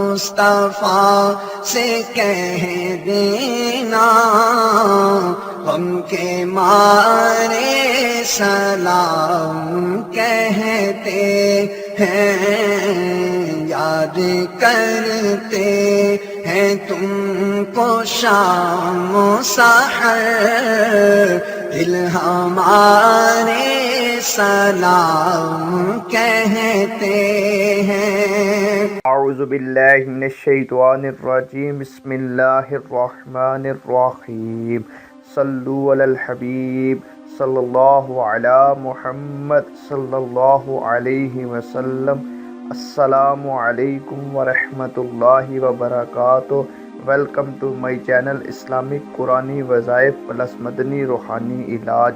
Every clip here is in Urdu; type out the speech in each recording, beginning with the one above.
مصطفیٰ سے کہہ دینا، ہم کے مارے سلام کہتے ہیں، یاد کرتے ہیں تم کو شام و سحر، دل ہمارے سلام کہتے ہیں۔ اعوذ باللہ من الشیطان الرجیم، بسم اللہ الرحمن الرحیم، صلو علی الحبیب صلی اللہ علی محمد صلی اللہ علیہ وسلم۔ السلام علیکم ورحمۃ اللہ وبرکاتہ۔ Welcome to my channel Islamic قرآنی وظائف پلس مدنی روحانی علاج۔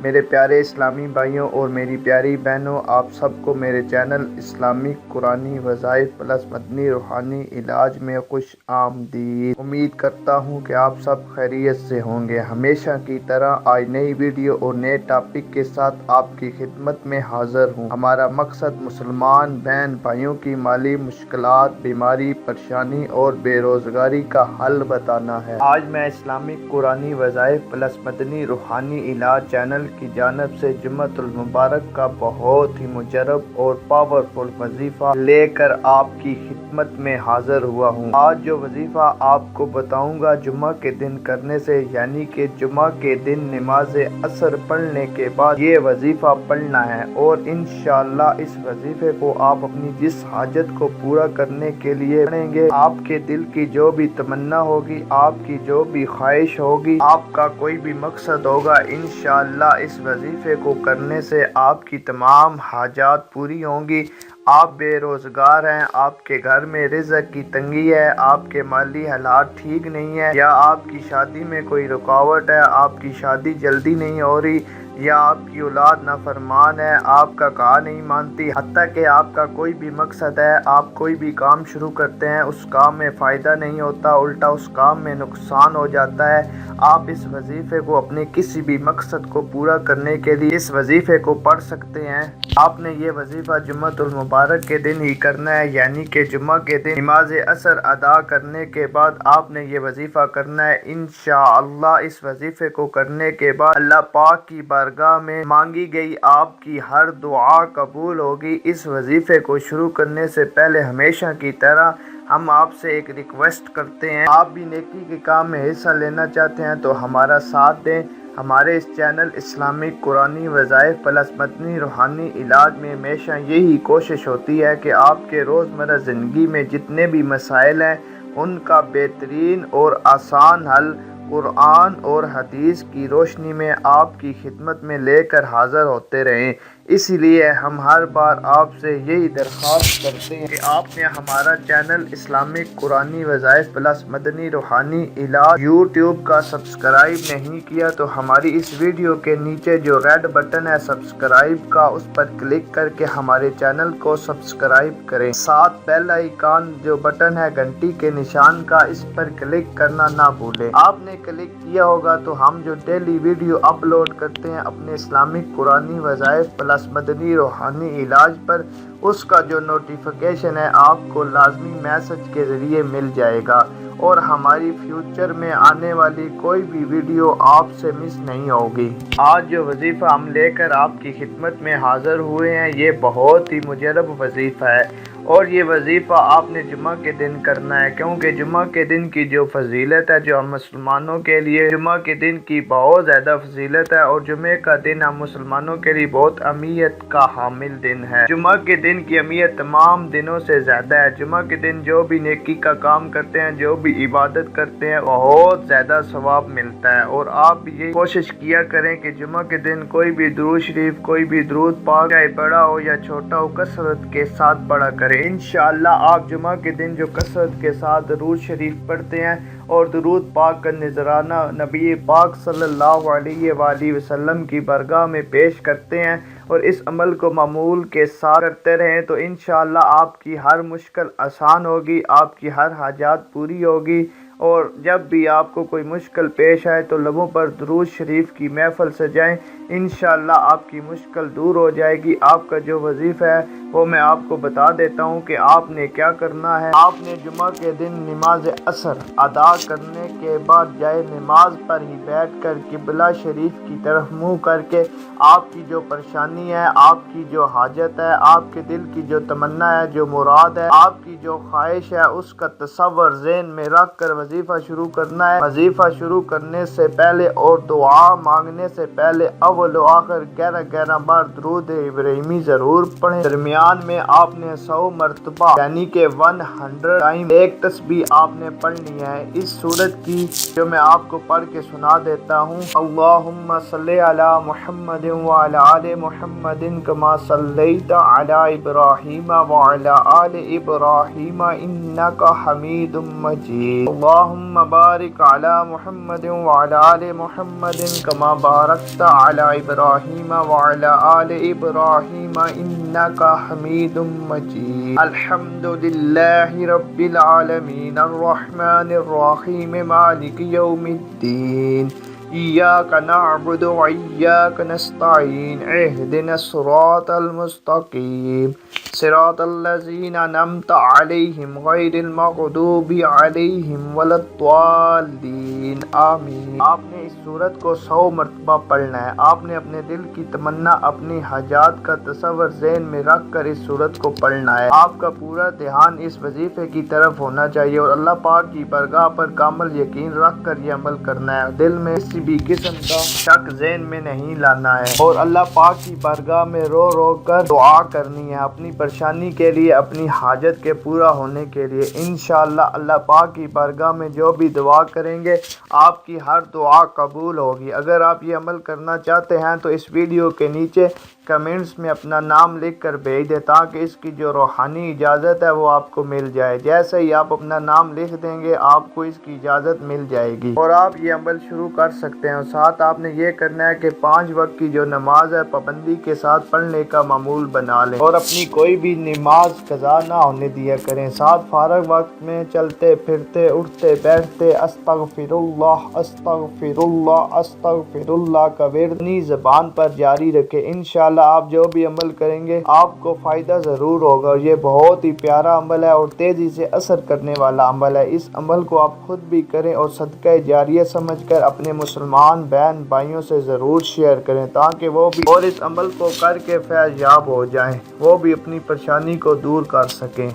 میرے پیارے اسلامی بھائیوں اور میری پیاری بہنوں، آپ سب کو میرے چینل اسلامک قرآنی وظائف پلس مدنی روحانی علاج میں خوش آمدید۔ امید کرتا ہوں کہ آپ سب خیریت سے ہوں گے۔ ہمیشہ کی طرح آج نئی ویڈیو اور نئے ٹاپک کے ساتھ آپ کی خدمت میں حاضر ہوں۔ ہمارا مقصد مسلمان بہن بھائیوں کی مالی مشکلات، بیماری، پریشانی اور بے روزگاری کا حل بتانا ہے۔ آج میں اسلامک قرآنی وظائف پلس مدنی روحانی علاج چینل کی جانب سے جمعۃ المبارک کا بہت ہی مجرب اور پاورفل وظیفہ لے کر آپ کی خدمت میں حاضر ہوا ہوں۔ آج جو وظیفہ آپ کو بتاؤں گا جمعہ کے دن کرنے سے، یعنی کہ جمعہ کے دن نماز عصر پڑھنے کے بعد یہ وظیفہ پڑھنا ہے، اور انشاءاللہ اس وظیفے کو آپ اپنی جس حاجت کو پورا کرنے کے لیے پڑھیں گے، آپ کے دل کی جو بھی تمنا ہوگی، آپ کی جو بھی خواہش ہوگی، آپ کا کوئی بھی مقصد ہوگا، انشاءاللہ اس وظیفے کو کرنے سے آپ کی تمام حاجات پوری ہوں گی۔ آپ بے روزگار ہیں، آپ کے گھر میں رزق کی تنگی ہے، آپ کے مالی حالات ٹھیک نہیں ہے، یا آپ کی شادی میں کوئی رکاوٹ ہے، آپ کی شادی جلدی نہیں ہو رہی، یا آپ کی اولاد نافرمان ہے، آپ کا کہا نہیں مانتی، حتیٰ کہ آپ کا کوئی بھی مقصد ہے، آپ کوئی بھی کام شروع کرتے ہیں اس کام میں فائدہ نہیں ہوتا، الٹا اس کام میں نقصان ہو جاتا ہے۔ آپ اس وظیفے کو اپنے کسی بھی مقصد کو پورا کرنے کے لیے اس وظیفے کو پڑھ سکتے ہیں۔ آپ نے یہ وظیفہ جمعۃ المبارک کے دن ہی کرنا ہے، یعنی کہ جمعہ کے دن نماز عصر ادا کرنے کے بعد آپ نے یہ وظیفہ کرنا ہے۔ انشاءاللہ اس وظیفے کو کرنے کے بعد اللہ پاک کی بارگاہ میں مانگی گئی آپ کی ہر دعا قبول ہوگی۔ اس وظیفے کو شروع کرنے سے پہلے ہمیشہ کی طرح ہم آپ سے ایک ریکویسٹ کرتے ہیں، آپ بھی نیکی کے کام میں حصہ لینا چاہتے ہیں تو ہمارا ساتھ دیں۔ ہمارے اس چینل اسلامک قرآنی وظائف پلس مدنی روحانی علاج میں ہمیشہ یہی کوشش ہوتی ہے کہ آپ کے روزمرہ زندگی میں جتنے بھی مسائل ہیں ان کا بہترین اور آسان حل قرآن اور حدیث کی روشنی میں آپ کی خدمت میں لے کر حاضر ہوتے رہیں۔ اسی لیے ہم ہر بار آپ سے یہی درخواست کرتے ہیں کہ آپ نے ہمارا چینل اسلامک قرآنی وظائف پلس مدنی روحانی علاج یوٹیوب کا سبسکرائب نہیں کیا تو ہماری اس ویڈیو کے نیچے جو ریڈ بٹن ہے سبسکرائب کا، اس پر کلک کر کے ہمارے چینل کو سبسکرائب کریں۔ ساتھ بیل آئیکن جو بٹن ہے گھنٹی کے نشان کا، اس پر کلک کرنا نہ بھولیں۔ آپ نے کلک کیا ہوگا تو ہم جو ڈیلی ویڈیو اپلوڈ کرتے ہیں اپنے اسلامک قرآنی وظائف پلس مدنی روحانی علاج پر، اس کا جو نوٹیفیکیشن ہے آپ کو لازمی میسج کے ذریعے مل جائے گا، اور ہماری فیوچر میں آنے والی کوئی بھی ویڈیو آپ سے مس نہیں ہوگی۔ آج جو وظیفہ ہم لے کر آپ کی خدمت میں حاضر ہوئے ہیں یہ بہت ہی مجرب وظیفہ ہے، اور یہ وظیفہ آپ نے جمعہ کے دن کرنا ہے، کیونکہ جمعہ کے دن کی جو فضیلت ہے جو ہم مسلمانوں کے لیے جمعہ کے دن کی بہت زیادہ فضیلت ہے، اور جمعہ کا دن ہم مسلمانوں کے لیے بہت اہمیت کا حامل دن ہے۔ جمعہ کے دن کی اہمیت تمام دنوں سے زیادہ ہے۔ جمعہ کے دن جو بھی نیکی کا کام کرتے ہیں، جو بھی عبادت کرتے ہیں، بہت زیادہ ثواب ملتا ہے، اور آپ بھی یہ کوشش کیا کریں کہ جمعہ کے دن کوئی بھی درود شریف، کوئی بھی درود پاک، چاہے بڑا ہو یا چھوٹا ہو، کثرت کے ساتھ پڑھا کریں۔ انشاءاللہ آپ جمعہ کے دن جو کثرت کے ساتھ درود شریف پڑھتے ہیں اور درود پاک کا نذرانہ نبی پاک صلی اللہ علیہ وآلہ وسلم کی بارگاہ میں پیش کرتے ہیں، اور اس عمل کو معمول کے ساتھ کرتے رہیں تو انشاءاللہ آپ کی ہر مشکل آسان ہوگی، آپ کی ہر حاجات پوری ہوگی، اور جب بھی آپ کو کوئی مشکل پیش آئے تو لبوں پر درود شریف کی محفل سجائیں، انشاءاللہ آپ کی مشکل دور ہو جائے گی۔ آپ کا جو وظیفہ ہے وہ میں آپ کو بتا دیتا ہوں کہ آپ نے کیا کرنا ہے۔ آپ نے جمعہ کے دن نماز عصر ادا کرنے کے بعد جائے نماز پر ہی بیٹھ کر قبلہ شریف کی طرف منہ کر کے آپ کی جو پریشانی ہے، آپ کی جو حاجت ہے، آپ کے دل کی جو تمنا ہے، جو مراد ہے، آپ کی جو خواہش ہے، اس کا تصور ذہن میں رکھ کر وظیفہ شروع کرنا ہے۔ وظیفہ شروع کرنے سے پہلے اور دعا مانگنے سے پہلے اول و آخر 11 بار درود ابراہیمی ضرور پڑھیں۔ درمیان میں آپ نے 100 مرتبہ یعنی کہ 100 ٹائم ایک تسبیح آپ نے پڑھنی ہے اس سورت کی، جو میں آپ کو پڑھ کے سنا دیتا ہوں۔ اللہم صلی علی محمد وعلی آل محمد کما صلیت علی ابراہیم وعلی آل ابراہیم انک حمید مجید۔ اللہم بارک علی محمد وعلی آل محمد کما بارکت علی ابراہیم وعلی آل ابراہیم انک حمید مجید۔ الحمدللہ رب العالمین الرحمن الرحیم مالک یوم الدین، ایاک نعبد وایاک نستعین، اہدنا الصراط المستقیم، صراط الذین انعمت علیہم غیر المغضوب علیہم ولا الضالین، آمین۔ آپ نے اس سورت کو 100 مرتبہ پڑھنا ہے۔ آپ نے اپنے دل کی تمنا، اپنی حاجات کا تصور ذہن میں رکھ کر اس سورت کو پڑھنا ہے۔ آپ کا پورا دھیان اس وظیفے کی طرف ہونا چاہیے اور اللہ پاک کی بارگاہ پر کامل یقین رکھ کر یہ عمل کرنا ہے۔ دل میں کسی بھی قسم کا شک ذہن میں نہیں لانا ہے اور اللہ پاک کی بارگاہ میں رو رو کر دعا کرنی ہے اپنی پریشانی کے لیے، اپنی حاجت کے پورا ہونے کے لیے۔ انشاءاللہ اللہ پاک کی بارگاہ میں جو بھی دعا کریں گے آپ کی ہر دعا قبول ہوگی۔ اگر آپ یہ عمل کرنا چاہتے ہیں تو اس ویڈیو کے نیچے کمنٹس میں اپنا نام لکھ کر بھیج دیں تاکہ اس کی جو روحانی اجازت ہے وہ آپ کو مل جائے۔ جیسے ہی آپ اپنا نام لکھ دیں گے آپ کو اس کی اجازت مل جائے گی اور آپ یہ عمل شروع کر سکتے ہیں۔ اور ساتھ آپ نے یہ کرنا ہے کہ 5 وقت کی جو نماز ہے پابندی کے ساتھ پڑھنے کا معمول بنا لیں اور اپنی کوئی بھی نماز قضا نہ ہونے دیا کریں۔ ساتھ فارغ وقت میں چلتے پھرتے اٹھتے بیٹھتے استغفر اللہ استغفر اللہ استغفر اللہ کا ورد اپنی زبان پر جاری رکھیں۔ انشاءاللہ آپ جو بھی عمل کریں گے آپ کو فائدہ ضرور ہوگا اور یہ بہت ہی پیارا عمل ہے اور تیزی سے اثر کرنے والا عمل ہے۔ اس عمل کو آپ خود بھی کریں اور صدقہ جاریہ سمجھ کر اپنے مسلمان بہن بھائیوں سے ضرور شیئر کریں تاکہ وہ بھی اور اس عمل کو کر کے فیض یاب ہو جائیں، وہ بھی اپنی پریشانی کو دور کر سکیں۔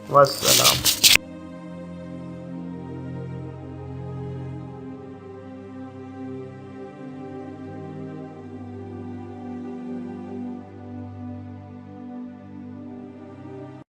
والسلام۔